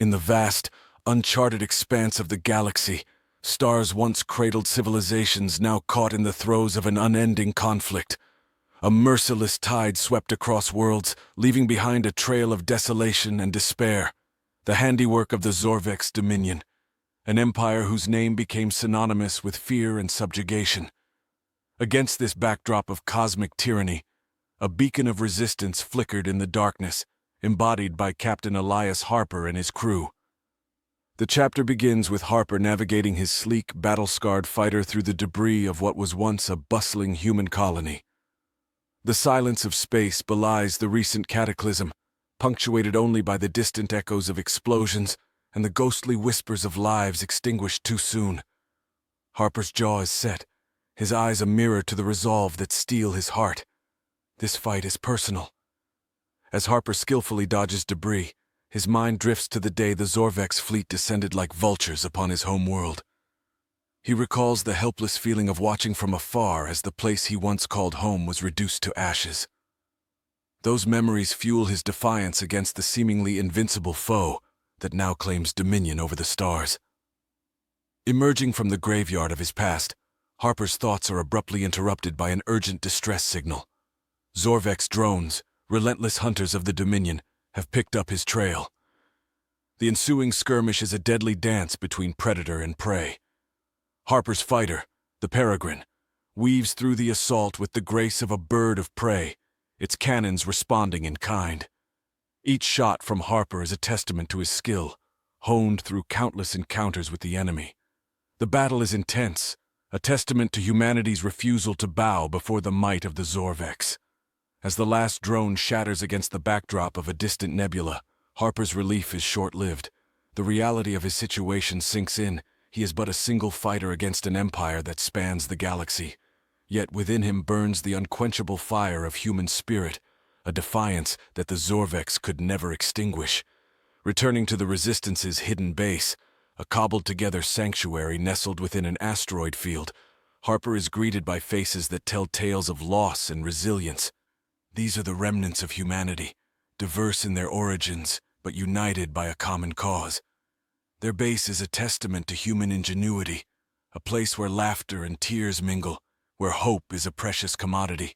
In the vast, uncharted expanse of the galaxy, stars once cradled civilizations now caught in the throes of an unending conflict. A merciless tide swept across worlds, leaving behind a trail of desolation and despair. The handiwork of the Zorvex Dominion, an empire whose name became synonymous with fear and subjugation. Against this backdrop of cosmic tyranny, a beacon of resistance flickered in the darkness, embodied by Captain Elias Harper and his crew. The chapter begins with Harper navigating his sleek, battle-scarred fighter through the debris of what was once a bustling human colony. The silence of space belies the recent cataclysm, punctuated only by the distant echoes of explosions and the ghostly whispers of lives extinguished too soon. Harper's jaw is set, his eyes a mirror to the resolve that steel his heart. This fight is personal. As Harper skillfully dodges debris, his mind drifts to the day the Zorvex fleet descended like vultures upon his home world. He recalls the helpless feeling of watching from afar as the place he once called home was reduced to ashes. Those memories fuel his defiance against the seemingly invincible foe that now claims dominion over the stars. Emerging from the graveyard of his past, Harper's thoughts are abruptly interrupted by an urgent distress signal. Zorvex drones, relentless hunters of the Dominion, have picked up his trail. The ensuing skirmish is a deadly dance between predator and prey. Harper's fighter, the Peregrine, weaves through the assault with the grace of a bird of prey, its cannons responding in kind. Each shot from Harper is a testament to his skill, honed through countless encounters with the enemy. The battle is intense, a testament to humanity's refusal to bow before the might of the Zorvex. As the last drone shatters against the backdrop of a distant nebula, Harper's relief is short-lived. The reality of his situation sinks in. He is but a single fighter against an empire that spans the galaxy. Yet within him burns the unquenchable fire of human spirit, a defiance that the Zorvex could never extinguish. Returning to the Resistance's hidden base, a cobbled-together sanctuary nestled within an asteroid field, Harper is greeted by faces that tell tales of loss and resilience. These are the remnants of humanity, diverse in their origins, but united by a common cause. Their base is a testament to human ingenuity, a place where laughter and tears mingle, where hope is a precious commodity.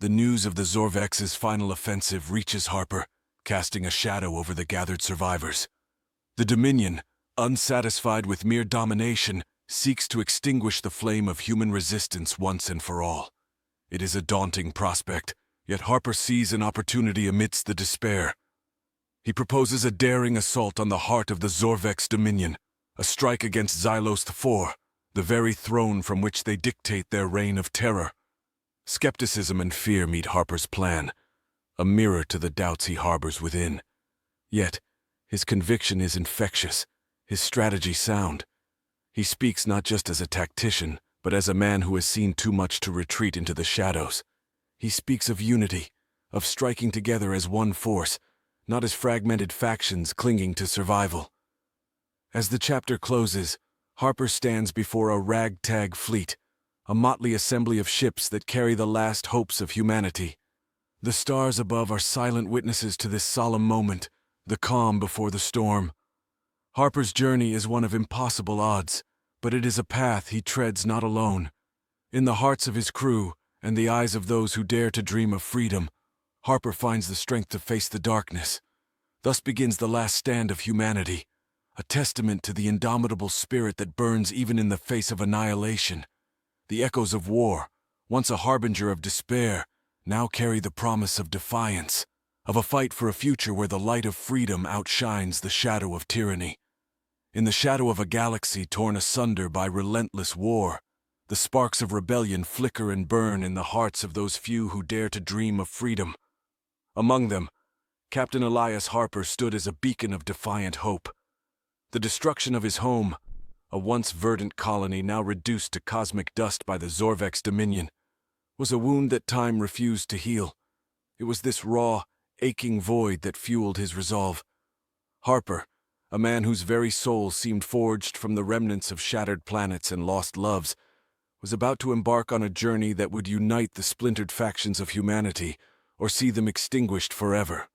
The news of the Zorvex's final offensive reaches Harper, casting a shadow over the gathered survivors. The Dominion, unsatisfied with mere domination, seeks to extinguish the flame of human resistance once and for all. It is a daunting prospect, yet Harper sees an opportunity amidst the despair. He proposes a daring assault on the heart of the Zorvex Dominion, a strike against Xylos IV, the very throne from which they dictate their reign of terror. Skepticism and fear meet Harper's plan, a mirror to the doubts he harbors within. Yet, his conviction is infectious, his strategy sound. He speaks not just as a tactician, but as a man who has seen too much to retreat into the shadows. He speaks of unity, of striking together as one force, not as fragmented factions clinging to survival. As the chapter closes, Harper stands before a ragtag fleet, a motley assembly of ships that carry the last hopes of humanity. The stars above are silent witnesses to this solemn moment, the calm before the storm. Harper's journey is one of impossible odds, but it is a path he treads not alone. In the hearts of his crew and the eyes of those who dare to dream of freedom, Harper finds the strength to face the darkness. Thus begins the last stand of humanity, a testament to the indomitable spirit that burns even in the face of annihilation. The echoes of war, once a harbinger of despair, now carry the promise of defiance, of a fight for a future where the light of freedom outshines the shadow of tyranny. In the shadow of a galaxy torn asunder by relentless war, the sparks of rebellion flicker and burn in the hearts of those few who dare to dream of freedom. Among them, Captain Elias Harper stood as a beacon of defiant hope. The destruction of his home, a once verdant colony now reduced to cosmic dust by the Zorvex Dominion, was a wound that time refused to heal. It was this raw, aching void that fueled his resolve. Harper, a man whose very soul seemed forged from the remnants of shattered planets and lost loves, was about to embark on a journey that would unite the splintered factions of humanity or see them extinguished forever.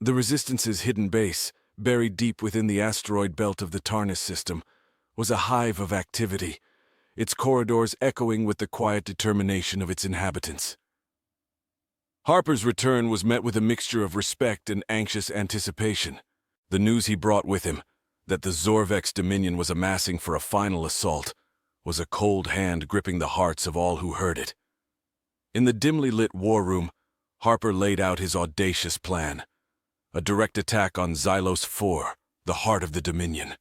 The Resistance's hidden base, buried deep within the asteroid belt of the Tarnis system, was a hive of activity, its corridors echoing with the quiet determination of its inhabitants. Harper's return was met with a mixture of respect and anxious anticipation. The news he brought with him, that the Zorvex Dominion was amassing for a final assault, was a cold hand gripping the hearts of all who heard it. In the dimly lit war room, Harper laid out his audacious plan, a direct attack on Xylos 4, the heart of the Dominion.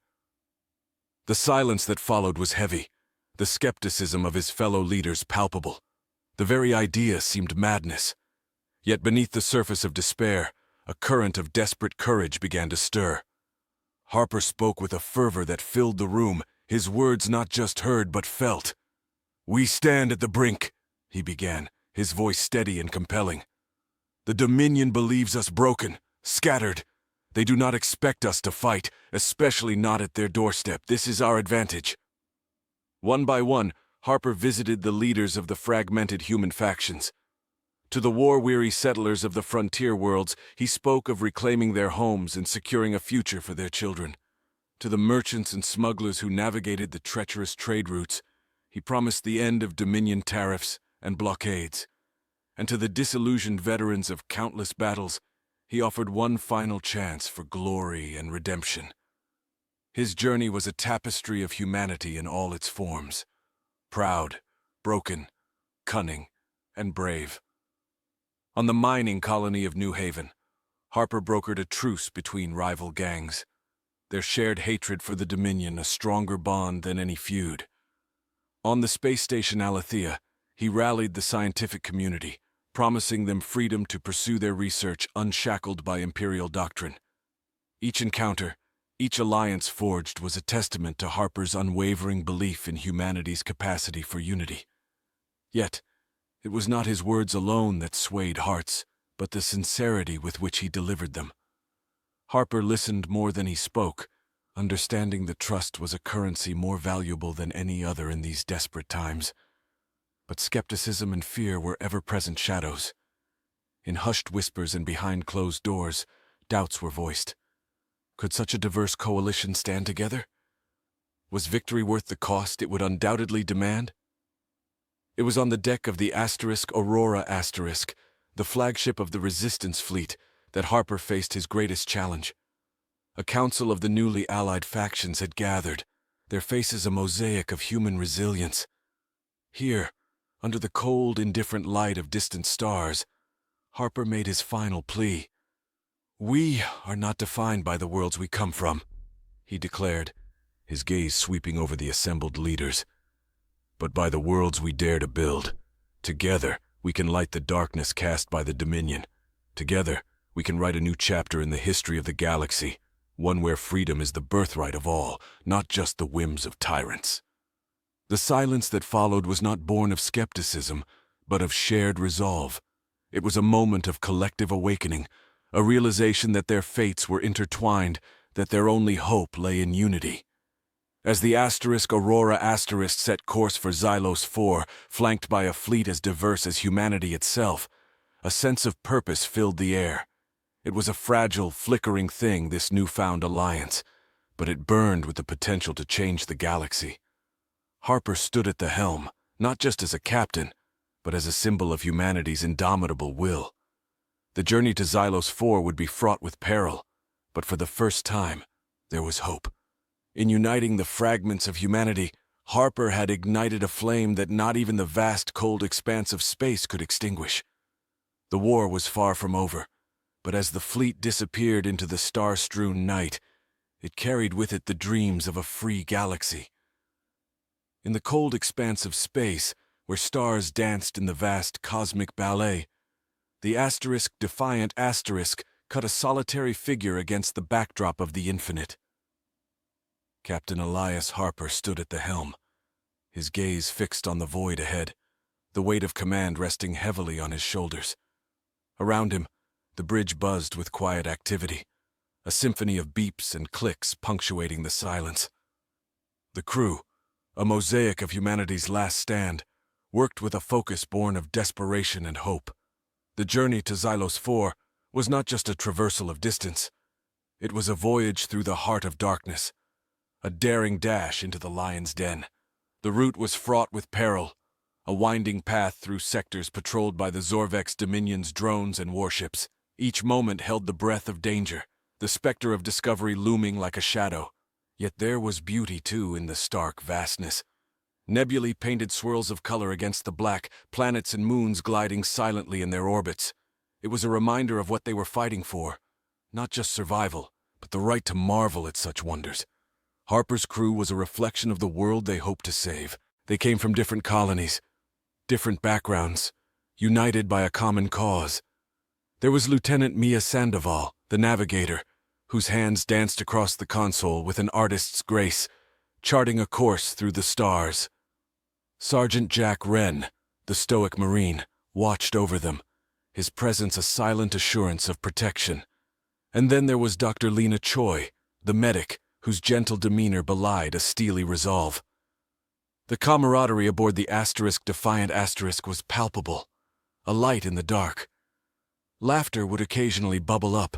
The silence that followed was heavy, the skepticism of his fellow leaders palpable. The very idea seemed madness. Yet beneath the surface of despair, a current of desperate courage began to stir. Harper spoke with a fervor that filled the room, his words not just heard but felt. "We stand at the brink," he began, his voice steady and compelling. "The Dominion believes us broken, scattered. They do not expect us to fight, especially not at their doorstep. This is our advantage." One by one, Harper visited the leaders of the fragmented human factions. To the war-weary settlers of the frontier worlds, he spoke of reclaiming their homes and securing a future for their children. To the merchants and smugglers who navigated the treacherous trade routes, he promised the end of Dominion tariffs and blockades. And to the disillusioned veterans of countless battles, he offered one final chance for glory and redemption. His journey was a tapestry of humanity in all its forms: proud, broken, cunning, and brave. On the mining colony of New Haven, Harper brokered a truce between rival gangs, their shared hatred for the Dominion a stronger bond than any feud. On the space station Alethea, he rallied the scientific community, promising them freedom to pursue their research unshackled by imperial doctrine. Each encounter, each alliance forged was a testament to Harper's unwavering belief in humanity's capacity for unity. Yet, it was not his words alone that swayed hearts, but the sincerity with which he delivered them. Harper listened more than he spoke, understanding that trust was a currency more valuable than any other in these desperate times. But skepticism and fear were ever-present shadows. In hushed whispers and behind closed doors, doubts were voiced. Could such a diverse coalition stand together? Was victory worth the cost it would undoubtedly demand? It was on the deck of the Aurora, the flagship of the Resistance fleet, that Harper faced his greatest challenge. A council of the newly allied factions had gathered, their faces a mosaic of human resilience. Here, under the cold, indifferent light of distant stars, Harper made his final plea. "We are not defined by the worlds we come from," he declared, his gaze sweeping over the assembled leaders, "but by the worlds we dare to build. Together, we can light the darkness cast by the Dominion. Together, we can write a new chapter in the history of the galaxy, one where freedom is the birthright of all, not just the whims of tyrants." The silence that followed was not born of skepticism, but of shared resolve. It was a moment of collective awakening, a realization that their fates were intertwined, that their only hope lay in unity. As the Aurora set course for Xylos 4, flanked by a fleet as diverse as humanity itself, a sense of purpose filled the air. It was a fragile, flickering thing, this newfound alliance, but it burned with the potential to change the galaxy. Harper stood at the helm, not just as a captain, but as a symbol of humanity's indomitable will. The journey to Xylos 4 would be fraught with peril, but for the first time, there was hope. In uniting the fragments of humanity, Harper had ignited a flame that not even the vast, cold expanse of space could extinguish. The war was far from over, but as the fleet disappeared into the star-strewn night, it carried with it the dreams of a free galaxy. In the cold expanse of space, where stars danced in the vast cosmic ballet, the defiant asterisk cut a solitary figure against the backdrop of the infinite. Captain Elias Harper stood at the helm, his gaze fixed on the void ahead, the weight of command resting heavily on his shoulders. Around him, the bridge buzzed with quiet activity, a symphony of beeps and clicks punctuating the silence. The crew, a mosaic of humanity's last stand, worked with a focus born of desperation and hope. The journey to Xylos 4 was not just a traversal of distance. It was a voyage through the heart of darkness, a daring dash into the lion's den. The route was fraught with peril, a winding path through sectors patrolled by the Zorvex Dominion's drones and warships. Each moment held the breath of danger, the specter of discovery looming like a shadow. Yet there was beauty, too, in the stark vastness. Nebulae painted swirls of color against the black, planets and moons gliding silently in their orbits. It was a reminder of what they were fighting for. Not just survival, but the right to marvel at such wonders. Harper's crew was a reflection of the world they hoped to save. They came from different colonies, different backgrounds, united by a common cause. There was Lieutenant Mia Sandoval, the navigator, whose hands danced across the console with an artist's grace, charting a course through the stars. Sergeant Jack Wren, the stoic Marine, watched over them, his presence a silent assurance of protection. And then there was Dr. Lena Choi, the medic, whose gentle demeanor belied a steely resolve. The camaraderie aboard the Defiant was palpable, a light in the dark. Laughter would occasionally bubble up,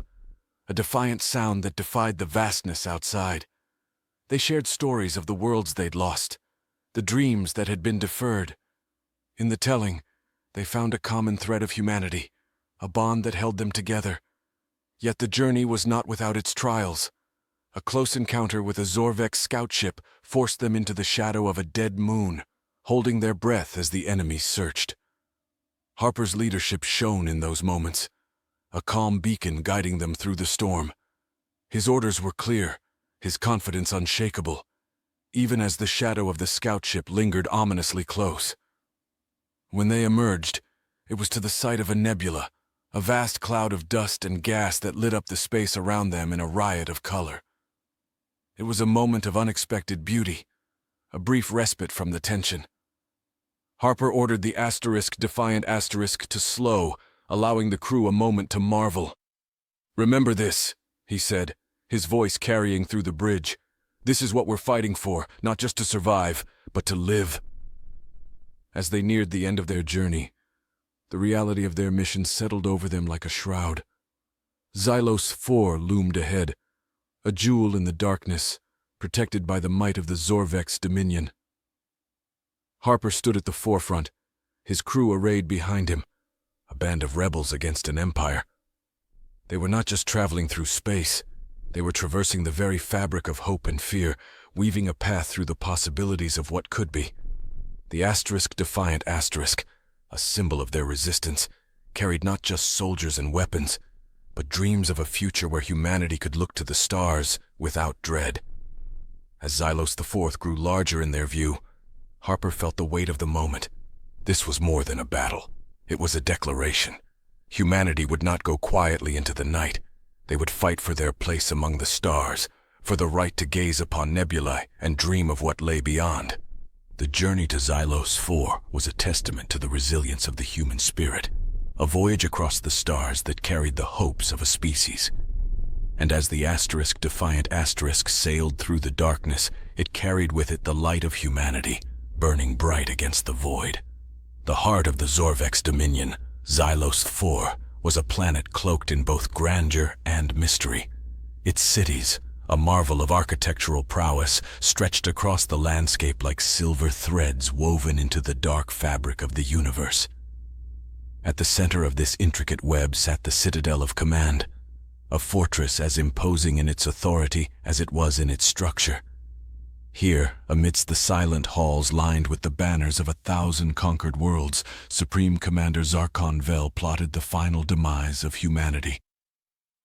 a defiant sound that defied the vastness outside. They shared stories of the worlds they'd lost, the dreams that had been deferred. In the telling, they found a common thread of humanity, a bond that held them together. Yet the journey was not without its trials. A close encounter with a Zorvex scout ship forced them into the shadow of a dead moon, holding their breath as the enemy searched. Harper's leadership shone in those moments, a calm beacon guiding them through the storm. His orders were clear, his confidence unshakable, even as the shadow of the scout ship lingered ominously close. When they emerged, it was to the sight of a nebula, a vast cloud of dust and gas that lit up the space around them in a riot of color. It was a moment of unexpected beauty, a brief respite from the tension. Harper ordered the Defiant to slow, allowing the crew a moment to marvel. "Remember this," he said, his voice carrying through the bridge. "This is what we're fighting for, not just to survive, but to live." As they neared the end of their journey, the reality of their mission settled over them like a shroud. Xylos 4 loomed ahead, a jewel in the darkness, protected by the might of the Zorvex Dominion. Harper stood at the forefront, his crew arrayed behind him, a band of rebels against an empire. They were not just traveling through space, they were traversing the very fabric of hope and fear, weaving a path through the possibilities of what could be. The Defiant, a symbol of their resistance, carried not just soldiers and weapons, but dreams of a future where humanity could look to the stars without dread. As Xylos IV grew larger in their view, Harper felt the weight of the moment. This was more than a battle. It was a declaration. Humanity would not go quietly into the night. They would fight for their place among the stars, for the right to gaze upon nebulae and dream of what lay beyond. The journey to Xylos 4 was a testament to the resilience of the human spirit, a voyage across the stars that carried the hopes of a species. And as the Defiant sailed through the darkness, it carried with it the light of humanity, burning bright against the void. The heart of the Zorvex Dominion, Xylos 4, was a planet cloaked in both grandeur and mystery. Its cities, a marvel of architectural prowess, stretched across the landscape like silver threads woven into the dark fabric of the universe. At the center of this intricate web sat the Citadel of Command, a fortress as imposing in its authority as it was in its structure. Here, amidst the silent halls lined with the banners of 1,000 conquered worlds, Supreme Commander Zarkon Vel plotted the final demise of humanity.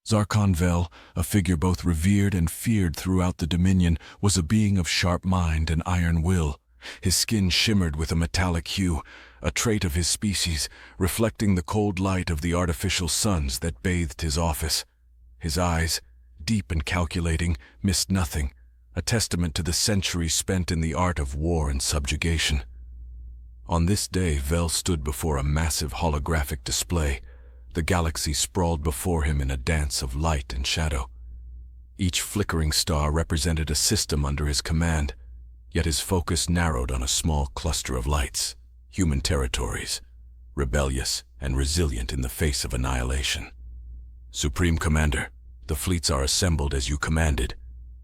Zarkon Vel, a figure both revered and feared throughout the Dominion, was a being of sharp mind and iron will. His skin shimmered with a metallic hue, a trait of his species, reflecting the cold light of the artificial suns that bathed his office. His eyes, deep and calculating, missed nothing, a testament to the centuries spent in the art of war and subjugation. On this day, Vel stood before a massive holographic display. The galaxy sprawled before him in a dance of light and shadow. Each flickering star represented a system under his command, yet his focus narrowed on a small cluster of lights, human territories, rebellious and resilient in the face of annihilation. "Supreme Commander," "The fleets are assembled as you commanded,"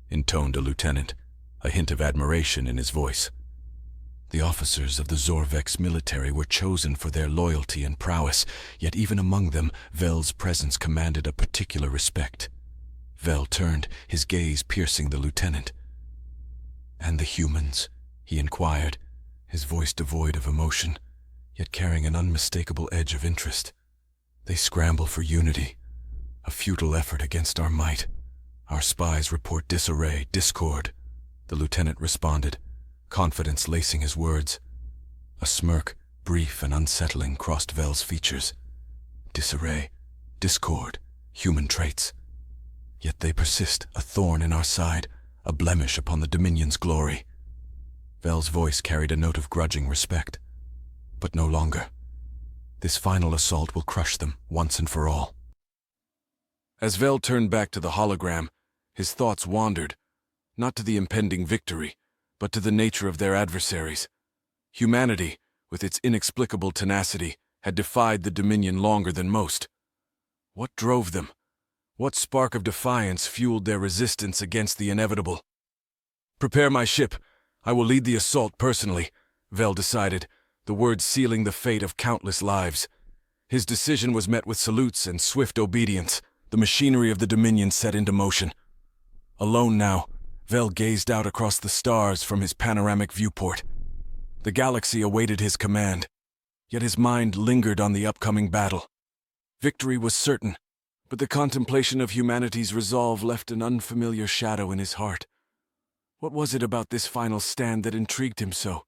intoned a lieutenant, a hint of admiration in his voice. The officers of the Zorvex military were chosen for their loyalty and prowess, yet even among them, Vel's presence commanded a particular respect. Vel turned, his gaze piercing the lieutenant. "And the humans?" he inquired, his voice devoid of emotion, yet carrying an unmistakable edge of interest. "They scramble for unity, a futile effort against our might. Our spies report disarray, discord," the lieutenant responded, confidence lacing his words. A smirk, brief and unsettling, crossed Vel's features. Disarray, discord, human traits. Yet they persist, a thorn in our side, a blemish upon the Dominion's glory. Vel's voice carried a note of grudging respect. But no longer. This final assault will crush them, once and for all. As Vel turned back to the hologram, his thoughts wandered, not to the impending victory, but to the nature of their adversaries. Humanity, with its inexplicable tenacity, had defied the Dominion longer than most. What drove them? What spark of defiance fueled their resistance against the inevitable? "Prepare my ship. I will lead the assault personally," Vel decided, the words sealing the fate of countless lives. His decision was met with salutes and swift obedience, the machinery of the Dominion set into motion. Alone now, Vel gazed out across the stars from his panoramic viewport. The galaxy awaited his command, yet his mind lingered on the upcoming battle. Victory was certain, but the contemplation of humanity's resolve left an unfamiliar shadow in his heart. What was it about this final stand that intrigued him so?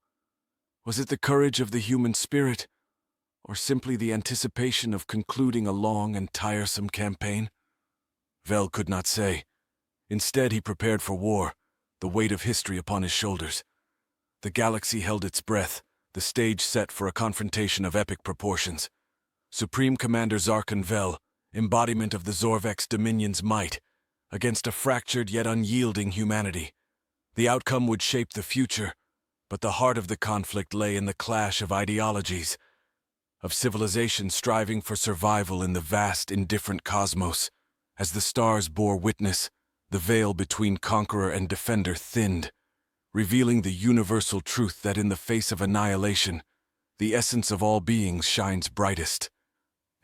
Was it the courage of the human spirit, or simply the anticipation of concluding a long and tiresome campaign? Vel could not say. Instead, he prepared for war, the weight of history upon his shoulders. The galaxy held its breath, the stage set for a confrontation of epic proportions. Supreme Commander Zarkon Vel, embodiment of the Zorvex Dominion's might, against a fractured yet unyielding humanity. The outcome would shape the future, but the heart of the conflict lay in the clash of ideologies, of civilization striving for survival in the vast, indifferent cosmos. As the stars bore witness, the veil between conqueror and defender thinned, revealing the universal truth that in the face of annihilation, the essence of all beings shines brightest.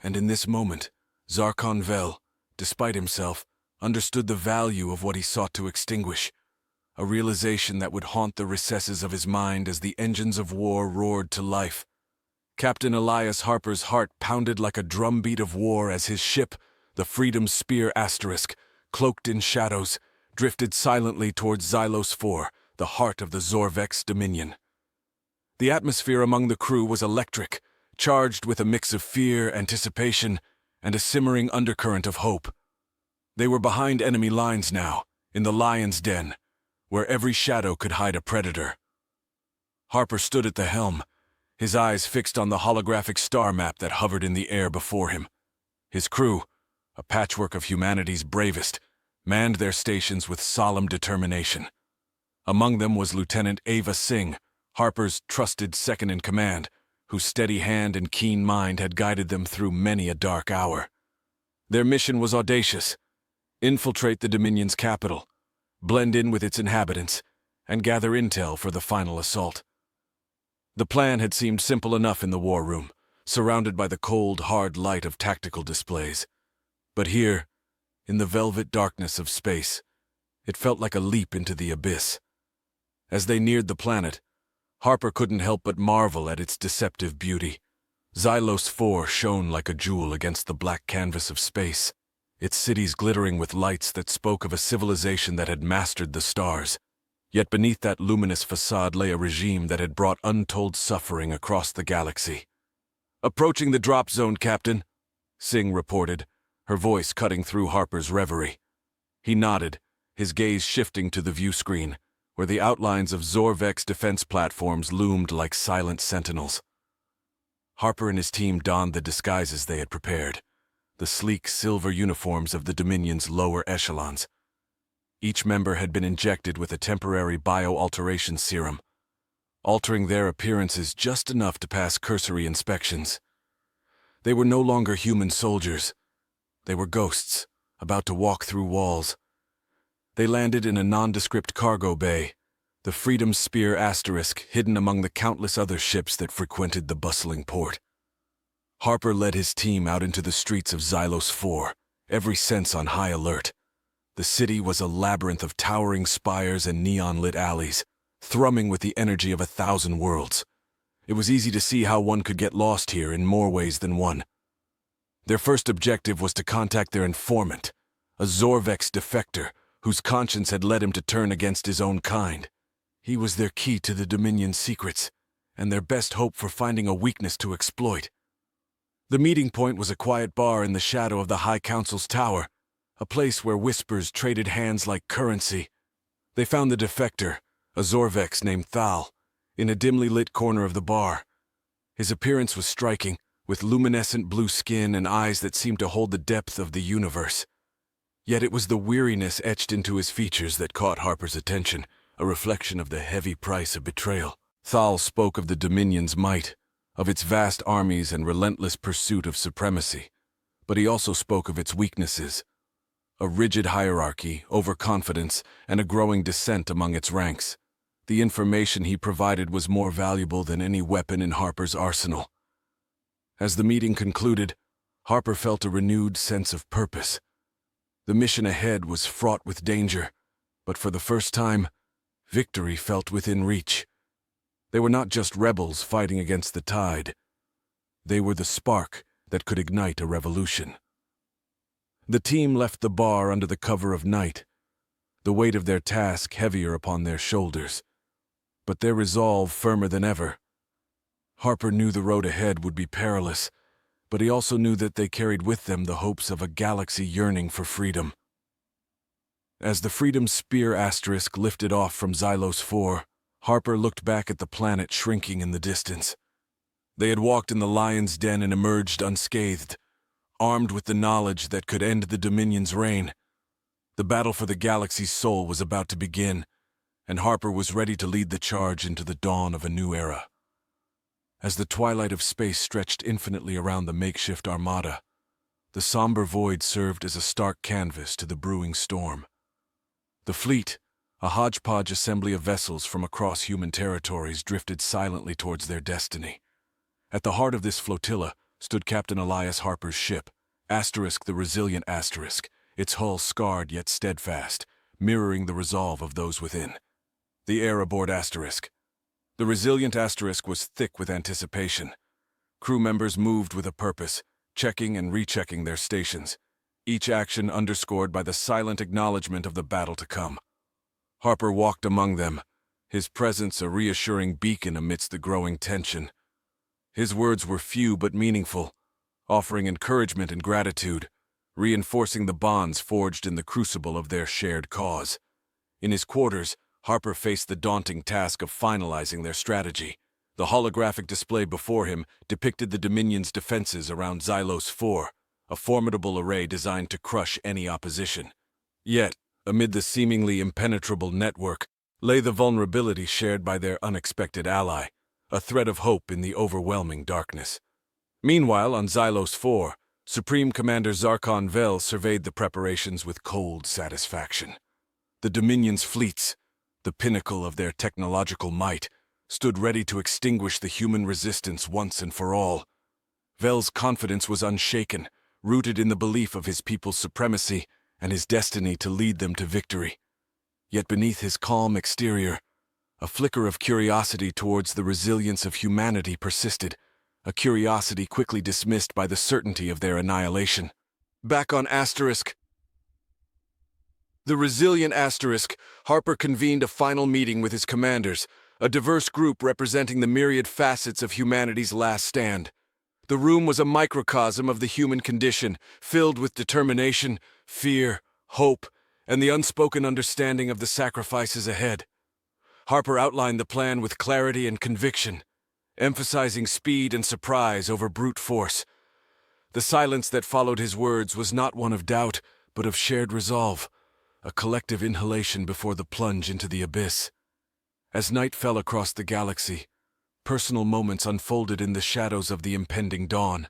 And in this moment, Zarkon Vel, despite himself, understood the value of what he sought to extinguish, a realization that would haunt the recesses of his mind as the engines of war roared to life. Captain Elias Harper's heart pounded like a drumbeat of war as his ship, the Freedom Spear Asterisk, cloaked in shadows, drifted silently towards Xylos 4, the heart of the Zorvex Dominion. The atmosphere among the crew was electric, charged with a mix of fear, anticipation, and a simmering undercurrent of hope. They were behind enemy lines now, in the lion's den, where every shadow could hide a predator. Harper stood at the helm, his eyes fixed on the holographic star map that hovered in the air before him. His crew, a patchwork of humanity's bravest, manned their stations with solemn determination. Among them was Lieutenant Ava Singh, Harper's trusted second-in-command, whose steady hand and keen mind had guided them through many a dark hour. Their mission was audacious: infiltrate the Dominion's capital, blend in with its inhabitants, and gather intel for the final assault. The plan had seemed simple enough in the war room, surrounded by the cold, hard light of tactical displays. But here, in the velvet darkness of space, it felt like a leap into the abyss. As they neared the planet, Harper couldn't help but marvel at its deceptive beauty. Xylos 4 shone like a jewel against the black canvas of space, its cities glittering with lights that spoke of a civilization that had mastered the stars. Yet beneath that luminous facade lay a regime that had brought untold suffering across the galaxy. "Approaching the drop zone, Captain," Singh reported, her voice cutting through Harper's reverie. He nodded, his gaze shifting to the view screen, where the outlines of Zorvex defense platforms loomed like silent sentinels. Harper and his team donned the disguises they had prepared, the sleek silver uniforms of the Dominion's lower echelons. Each member had been injected with a temporary bio-alteration serum, altering their appearances just enough to pass cursory inspections. They were no longer human soldiers. They were ghosts, about to walk through walls. They landed in a nondescript cargo bay, the Freedom Spear asterisk hidden among the countless other ships that frequented the bustling port. Harper led his team out into the streets of Xylos 4, every sense on high alert. The city was a labyrinth of towering spires and neon-lit alleys, thrumming with the energy of 1,000 worlds. It was easy to see how one could get lost here in more ways than one. Their first objective was to contact their informant, a Zorvex defector whose conscience had led him to turn against his own kind. He was their key to the Dominion's secrets, and their best hope for finding a weakness to exploit. The meeting point was a quiet bar in the shadow of the High Council's tower, a place where whispers traded hands like currency. They found the defector, a Zorvex named Thal, in a dimly lit corner of the bar. His appearance was striking, with luminescent blue skin and eyes that seemed to hold the depth of the universe. Yet it was the weariness etched into his features that caught Harper's attention, a reflection of the heavy price of betrayal. Thal spoke of the Dominion's might, of its vast armies and relentless pursuit of supremacy, but he also spoke of its weaknesses. A rigid hierarchy, overconfidence, and a growing dissent among its ranks. The information he provided was more valuable than any weapon in Harper's arsenal. As the meeting concluded, Harper felt a renewed sense of purpose. The mission ahead was fraught with danger, but for the first time, victory felt within reach. They were not just rebels fighting against the tide. They were the spark that could ignite a revolution. The team left the bar under the cover of night, the weight of their task heavier upon their shoulders, but their resolve firmer than ever. Harper knew the road ahead would be perilous, but he also knew that they carried with them the hopes of a galaxy yearning for freedom. As the Freedom Spear asterisk lifted off from Xylos 4, Harper looked back at the planet shrinking in the distance. They had walked in the lion's den and emerged unscathed, armed with the knowledge that could end the Dominion's reign. The battle for the galaxy's soul was about to begin, and Harper was ready to lead the charge into the dawn of a new era. As the twilight of space stretched infinitely around the makeshift armada, the somber void served as a stark canvas to the brewing storm. The fleet, a hodgepodge assembly of vessels from across human territories, drifted silently towards their destiny. At the heart of this flotilla stood Captain Elias Harper's ship, Asterisk the Resilient Asterisk, its hull scarred yet steadfast, mirroring the resolve of those within. The air aboard Asterisk. The Resilient Asterisk was thick with anticipation. Crew members moved with a purpose, checking and rechecking their stations, each action underscored by the silent acknowledgement of the battle to come. Harper walked among them, his presence a reassuring beacon amidst the growing tension. His words were few but meaningful, offering encouragement and gratitude, reinforcing the bonds forged in the crucible of their shared cause. In his quarters, Harper faced the daunting task of finalizing their strategy. The holographic display before him depicted the Dominion's defenses around Xylos 4, a formidable array designed to crush any opposition. Yet, amid the seemingly impenetrable network, lay the vulnerability shared by their unexpected ally, a thread of hope in the overwhelming darkness. Meanwhile, on Xylos 4, Supreme Commander Zarkon Vel surveyed the preparations with cold satisfaction. The Dominion's fleets, the pinnacle of their technological might, stood ready to extinguish the human resistance once and for all. Vel's confidence was unshaken, rooted in the belief of his people's supremacy and his destiny to lead them to victory. Yet beneath his calm exterior, a flicker of curiosity towards the resilience of humanity persisted, a curiosity quickly dismissed by the certainty of their annihilation. Back on Asterisk, the Resilient Asterisk, Harper convened a final meeting with his commanders, a diverse group representing the myriad facets of humanity's last stand. The room was a microcosm of the human condition, filled with determination, fear, hope, and the unspoken understanding of the sacrifices ahead. Harper outlined the plan with clarity and conviction, emphasizing speed and surprise over brute force. The silence that followed his words was not one of doubt, but of shared resolve, a collective inhalation before the plunge into the abyss. As night fell across the galaxy, personal moments unfolded in the shadows of the impending dawn.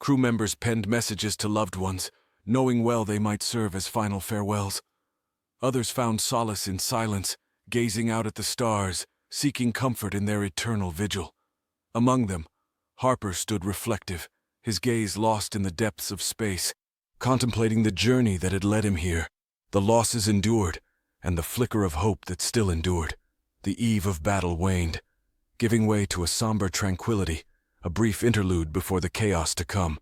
Crew members penned messages to loved ones, knowing well they might serve as final farewells. Others found solace in silence, gazing out at the stars, seeking comfort in their eternal vigil. Among them, Harper stood reflective, his gaze lost in the depths of space, contemplating the journey that had led him here, the losses endured, and the flicker of hope that still endured. The eve of battle waned, giving way to a somber tranquility, a brief interlude before the chaos to come.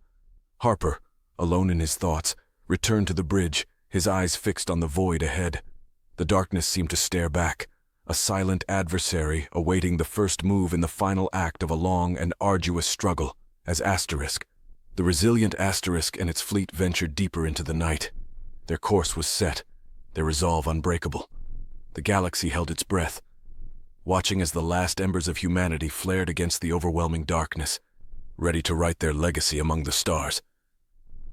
Harper, alone in his thoughts, returned to the bridge, his eyes fixed on the void ahead. The darkness seemed to stare back, a silent adversary awaiting the first move in the final act of a long and arduous struggle, as Asterisk, the resilient Asterisk and its fleet ventured deeper into the night. Their course was set, their resolve unbreakable. The galaxy held its breath, watching as the last embers of humanity flared against the overwhelming darkness, ready to write their legacy among the stars.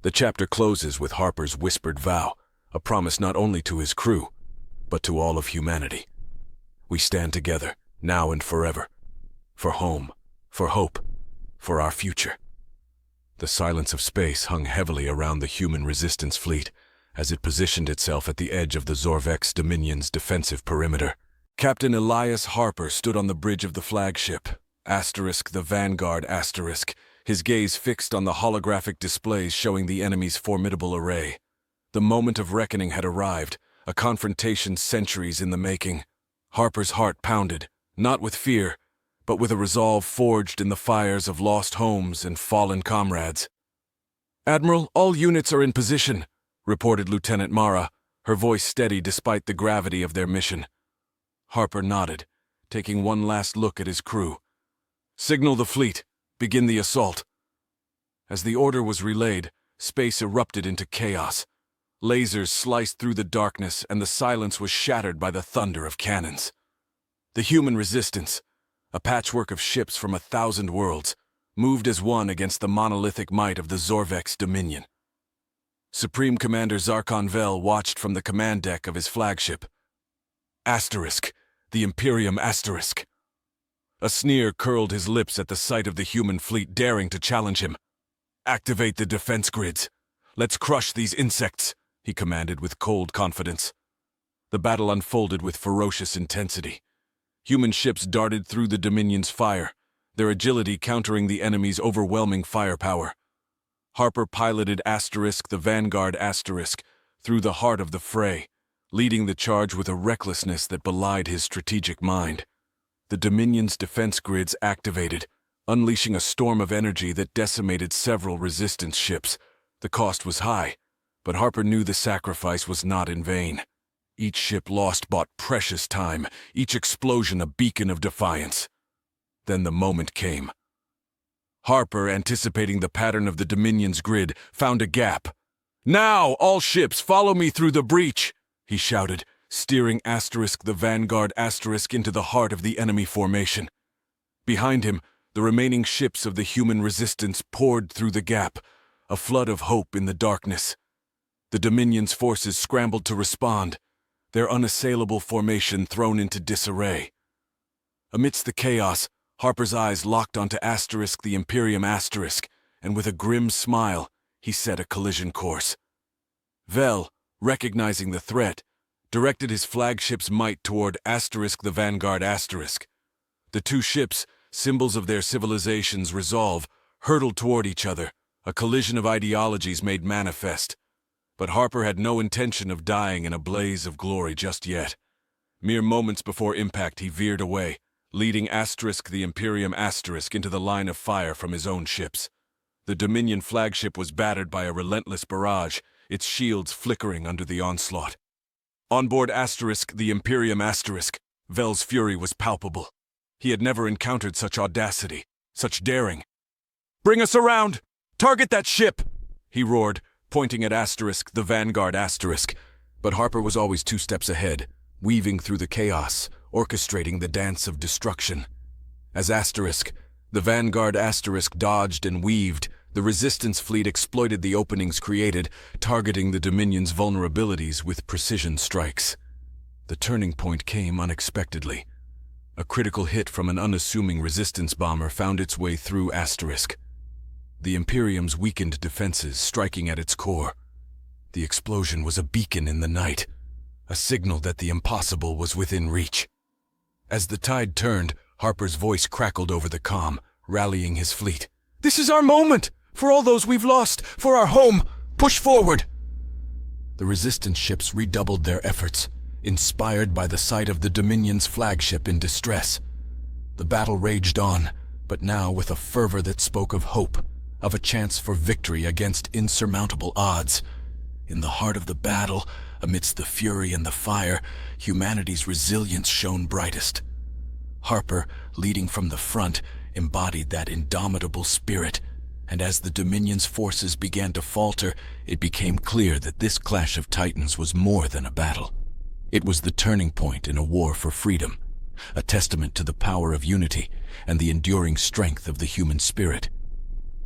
The chapter closes with Harper's whispered vow, a promise not only to his crew, but to all of humanity. We stand together, now and forever, for home, for hope, for our future. The silence of space hung heavily around the human resistance fleet as it positioned itself at the edge of the Zorvex Dominion's defensive perimeter. Captain Elias Harper stood on the bridge of the flagship, Asterisk the Vanguard Asterisk, his gaze fixed on the holographic displays showing the enemy's formidable array. The moment of reckoning had arrived, a confrontation centuries in the making. Harper's heart pounded, not with fear, but with a resolve forged in the fires of lost homes and fallen comrades. "Admiral, all units are in position," reported Lieutenant Mara, her voice steady despite the gravity of their mission. Harper nodded, taking one last look at his crew. "Signal the fleet. Begin the assault." As the order was relayed, space erupted into chaos. Lasers sliced through the darkness, and the silence was shattered by the thunder of cannons. The human resistance, a patchwork of ships from 1,000 worlds, moved as one against the monolithic might of the Zorvex Dominion. Supreme Commander Zarkon Vel watched from the command deck of his flagship. Asterisk, the Imperium Asterisk. A sneer curled his lips at the sight of the human fleet daring to challenge him. "Activate the defense grids. Let's crush these insects," he commanded with cold confidence. The battle unfolded with ferocious intensity. Human ships darted through the Dominion's fire, their agility countering the enemy's overwhelming firepower. Harper piloted Asterisk the Vanguard Asterisk through the heart of the fray, leading the charge with a recklessness that belied his strategic mind. The Dominion's defense grids activated, unleashing a storm of energy that decimated several resistance ships. The cost was high, but Harper knew the sacrifice was not in vain. Each ship lost bought precious time, each explosion a beacon of defiance. Then the moment came. Harper, anticipating the pattern of the Dominion's grid, found a gap. "Now, all ships, follow me through the breach!" he shouted, steering Asterisk the Vanguard Asterisk into the heart of the enemy formation. Behind him, the remaining ships of the human resistance poured through the gap, a flood of hope in the darkness. The Dominion's forces scrambled to respond, their unassailable formation thrown into disarray. Amidst the chaos, Harper's eyes locked onto Asterisk the Imperium Asterisk, and with a grim smile, he set a collision course. Vel, recognizing the threat, directed his flagship's might toward Asterisk the Vanguard Asterisk. The two ships, symbols of their civilization's resolve, hurtled toward each other, a collision of ideologies made manifest. But Harper had no intention of dying in a blaze of glory just yet. Mere moments before impact, he veered away, leading Asterisk the Imperium Asterisk into the line of fire from his own ships. The Dominion flagship was battered by a relentless barrage, its shields flickering under the onslaught. On board Asterisk the Imperium Asterisk, Vel's fury was palpable. He had never encountered such audacity, such daring. "Bring us around! Target that ship!" he roared, pointing at Asterisk the Vanguard Asterisk. But Harper was always 2 steps ahead, weaving through the chaos, orchestrating the dance of destruction. As Asterisk, the Vanguard Asterisk dodged and weaved, the resistance fleet exploited the openings created, targeting the Dominion's vulnerabilities with precision strikes. The turning point came unexpectedly. A critical hit from an unassuming resistance bomber found its way through Asterisk, the Imperium's weakened defenses striking at its core. The explosion was a beacon in the night, a signal that the impossible was within reach. As the tide turned, Harper's voice crackled over the comm, rallying his fleet. "This is our moment! For all those we've lost! For our home! Push forward!" The resistance ships redoubled their efforts, inspired by the sight of the Dominion's flagship in distress. The battle raged on, but now with a fervor that spoke of hope, of a chance for victory against insurmountable odds. In the heart of the battle, amidst the fury and the fire, humanity's resilience shone brightest. Harper, leading from the front, embodied that indomitable spirit, and as the Dominion's forces began to falter, it became clear that this clash of titans was more than a battle. It was the turning point in a war for freedom, a testament to the power of unity and the enduring strength of the human spirit.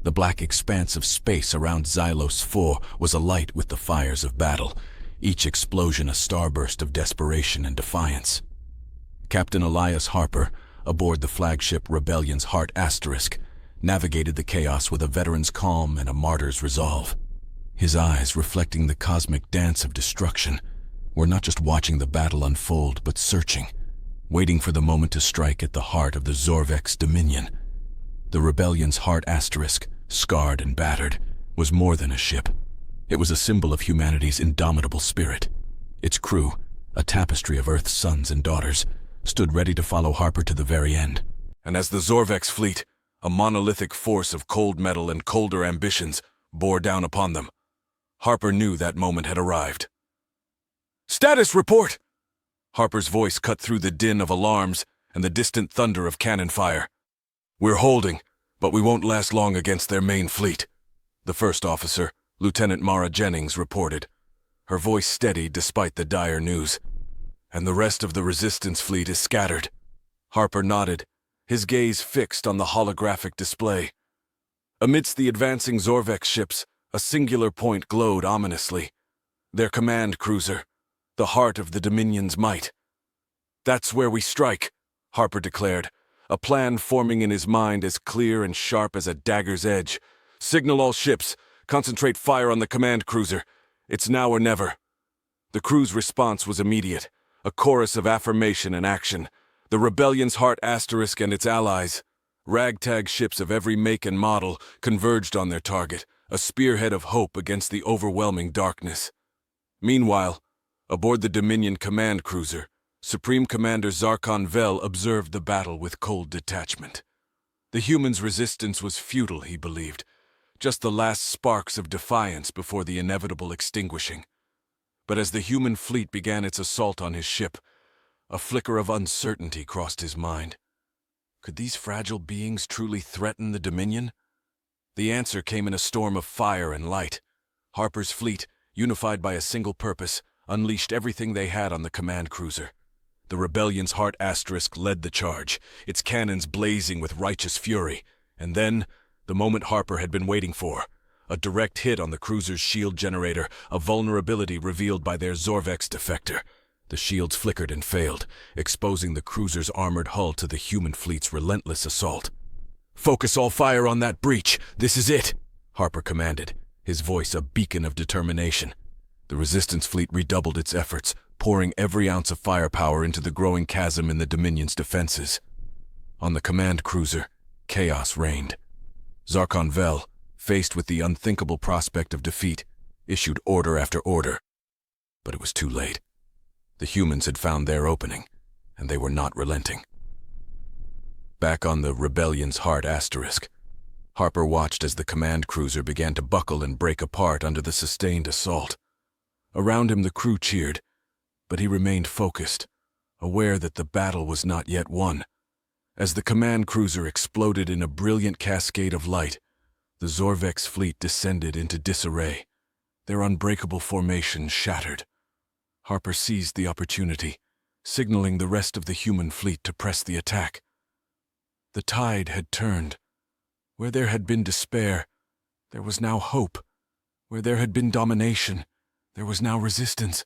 The black expanse of space around Xylos 4 was alight with the fires of battle, each explosion a starburst of desperation and defiance. Captain Elias Harper, aboard the flagship Rebellion's Heart Asterisk, navigated the chaos with a veteran's calm and a martyr's resolve. His eyes, reflecting the cosmic dance of destruction, were not just watching the battle unfold, but searching, waiting for the moment to strike at the heart of the Zorvex Dominion. The Rebellion's Heart Asterisk, scarred and battered, was more than a ship. It was a symbol of humanity's indomitable spirit. Its crew, a tapestry of Earth's sons and daughters, stood ready to follow Harper to the very end. And as the Zorvex fleet, a monolithic force of cold metal and colder ambitions, bore down upon them, Harper knew that moment had arrived. "Status report!" Harper's voice cut through the din of alarms and the distant thunder of cannon fire. "We're holding, but we won't last long against their main fleet," the first officer, Lieutenant Mara Jennings, reported, her voice steady despite the dire news. "And the rest of the resistance fleet is scattered." Harper nodded, his gaze fixed on the holographic display. Amidst the advancing Zorvex ships, a singular point glowed ominously. Their command cruiser, the heart of the Dominion's might. "That's where we strike," Harper declared, a plan forming in his mind as clear and sharp as a dagger's edge. "Signal all ships. Concentrate fire on the command cruiser. It's now or never." The crew's response was immediate, a chorus of affirmation and action. The Rebellion's Heart Asterisk and its allies, ragtag ships of every make and model, converged on their target, a spearhead of hope against the overwhelming darkness. Meanwhile, aboard the Dominion command cruiser, Supreme Commander Zarkon Vel observed the battle with cold detachment. The humans' resistance was futile, he believed, just the last sparks of defiance before the inevitable extinguishing. But as the human fleet began its assault on his ship, a flicker of uncertainty crossed his mind. Could these fragile beings truly threaten the Dominion? The answer came in a storm of fire and light. Harper's fleet, unified by a single purpose, unleashed everything they had on the command cruiser. The Rebellion's Heart Asterisk led the charge, its cannons blazing with righteous fury. And then, the moment Harper had been waiting for, a direct hit on the cruiser's shield generator, a vulnerability revealed by their Zorvex defector. The shields flickered and failed, exposing the cruiser's armored hull to the human fleet's relentless assault. "Focus all fire on that breach. This is it," Harper commanded, his voice a beacon of determination. The resistance fleet redoubled its efforts, pouring every ounce of firepower into the growing chasm in the Dominion's defenses. On the command cruiser, chaos reigned. Zarkon Vel, faced with the unthinkable prospect of defeat, issued order after order. But it was too late. The humans had found their opening, and they were not relenting. Back on the Rebellion's Heart Asterisk, Harper watched as the command cruiser began to buckle and break apart under the sustained assault. Around him the crew cheered, but he remained focused, aware that the battle was not yet won. As the command cruiser exploded in a brilliant cascade of light, the Zorvex fleet descended into disarray, their unbreakable formation shattered. Harper seized the opportunity, signaling the rest of the human fleet to press the attack. The tide had turned. Where there had been despair, there was now hope. Where there had been domination, there was now resistance.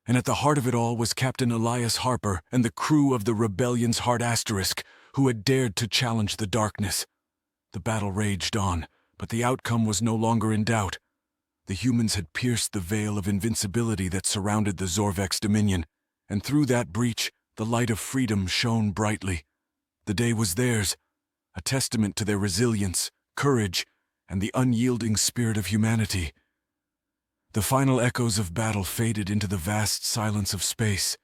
And at the heart of it all was Captain Elias Harper and the crew of the Rebellion's Heart Asterisk, who had dared to challenge the darkness. The battle raged on, but the outcome was no longer in doubt. The humans had pierced the veil of invincibility that surrounded the Zorvex dominion, and through that breach, the light of freedom shone brightly. The day was theirs, a testament to their resilience, courage, and the unyielding spirit of humanity. The final echoes of battle faded into the vast silence of space,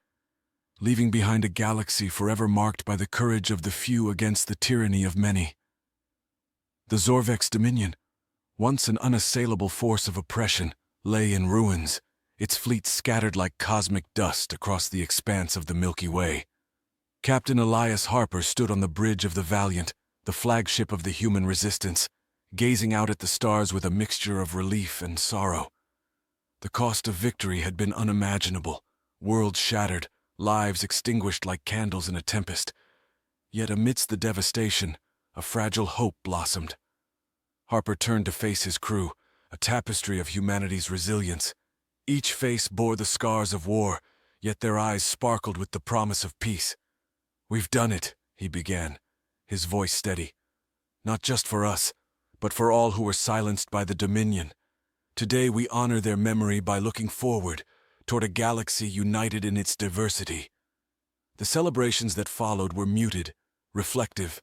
leaving behind a galaxy forever marked by the courage of the few against the tyranny of many. The Zorvex dominion, once an unassailable force of oppression, lay in ruins, its fleet scattered like cosmic dust across the expanse of the Milky Way. Captain Elias Harper stood on the bridge of the Valiant, the flagship of the human resistance, gazing out at the stars with a mixture of relief and sorrow. The cost of victory had been unimaginable, worlds shattered, lives extinguished like candles in a tempest. Yet amidst the devastation, a fragile hope blossomed. Harper turned to face his crew, a tapestry of humanity's resilience. Each face bore the scars of war, yet their eyes sparkled with the promise of peace. "We've done it," he began, his voice steady. "Not just for us, but for all who were silenced by the Dominion. Today we honor their memory by looking forward, toward a galaxy united in its diversity." The celebrations that followed were muted, reflective.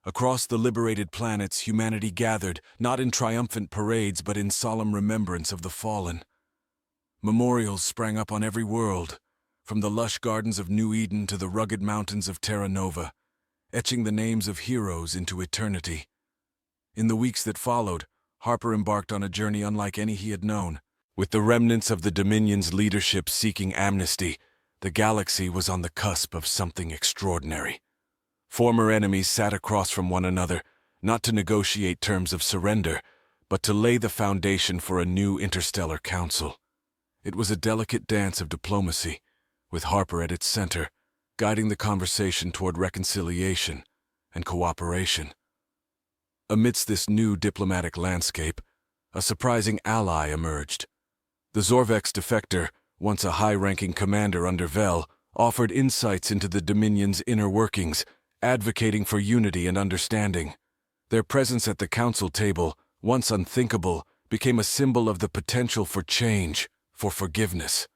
Across the liberated planets, humanity gathered, not in triumphant parades but in solemn remembrance of the fallen. Memorials sprang up on every world, from the lush gardens of New Eden to the rugged mountains of Terra Nova, etching the names of heroes into eternity. In the weeks that followed, Harper embarked on a journey unlike any he had known. With the remnants of the Dominion's leadership seeking amnesty, the galaxy was on the cusp of something extraordinary. Former enemies sat across from one another, not to negotiate terms of surrender, but to lay the foundation for a new interstellar council. It was a delicate dance of diplomacy, with Harper at its center, guiding the conversation toward reconciliation and cooperation. Amidst this new diplomatic landscape, a surprising ally emerged. The Zorvex defector, once a high-ranking commander under Vel, offered insights into the Dominion's inner workings, advocating for unity and understanding. Their presence at the council table, once unthinkable, became a symbol of the potential for change, for forgiveness.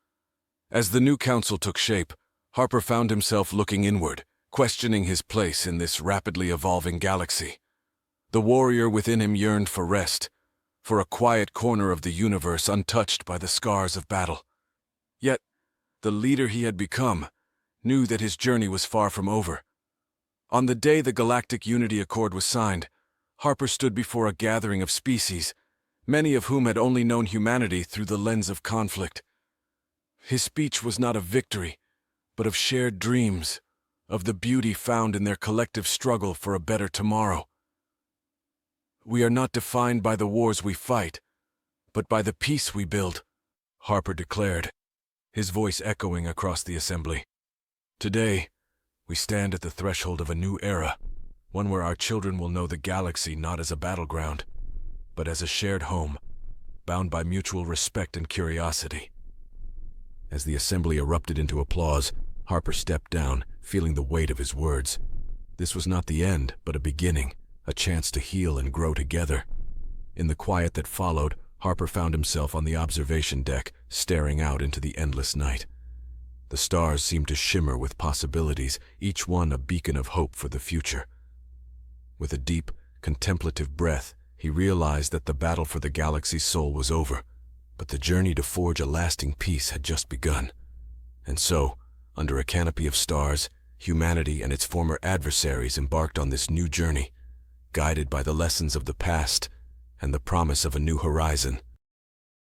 As the new council took shape, Harper found himself looking inward, questioning his place in this rapidly evolving galaxy. The warrior within him yearned for rest, for a quiet corner of the universe untouched by the scars of battle. Yet, the leader he had become knew that his journey was far from over. On the day the Galactic Unity Accord was signed, Harper stood before a gathering of species, many of whom had only known humanity through the lens of conflict. His speech was not of victory, but of shared dreams, of the beauty found in their collective struggle for a better tomorrow. "We are not defined by the wars we fight, but by the peace we build," Harper declared, his voice echoing across the assembly. "Today, we stand at the threshold of a new era, one where our children will know the galaxy not as a battleground, but as a shared home, bound by mutual respect and curiosity." As the assembly erupted into applause, Harper stepped down, feeling the weight of his words. This was not the end, but a beginning, a chance to heal and grow together. In the quiet that followed, Harper found himself on the observation deck, staring out into the endless night. The stars seemed to shimmer with possibilities, each one a beacon of hope for the future. With a deep, contemplative breath, he realized that the battle for the galaxy's soul was over, but the journey to forge a lasting peace had just begun. And so, under a canopy of stars, humanity and its former adversaries embarked on this new journey, guided by the lessons of the past and the promise of a new horizon.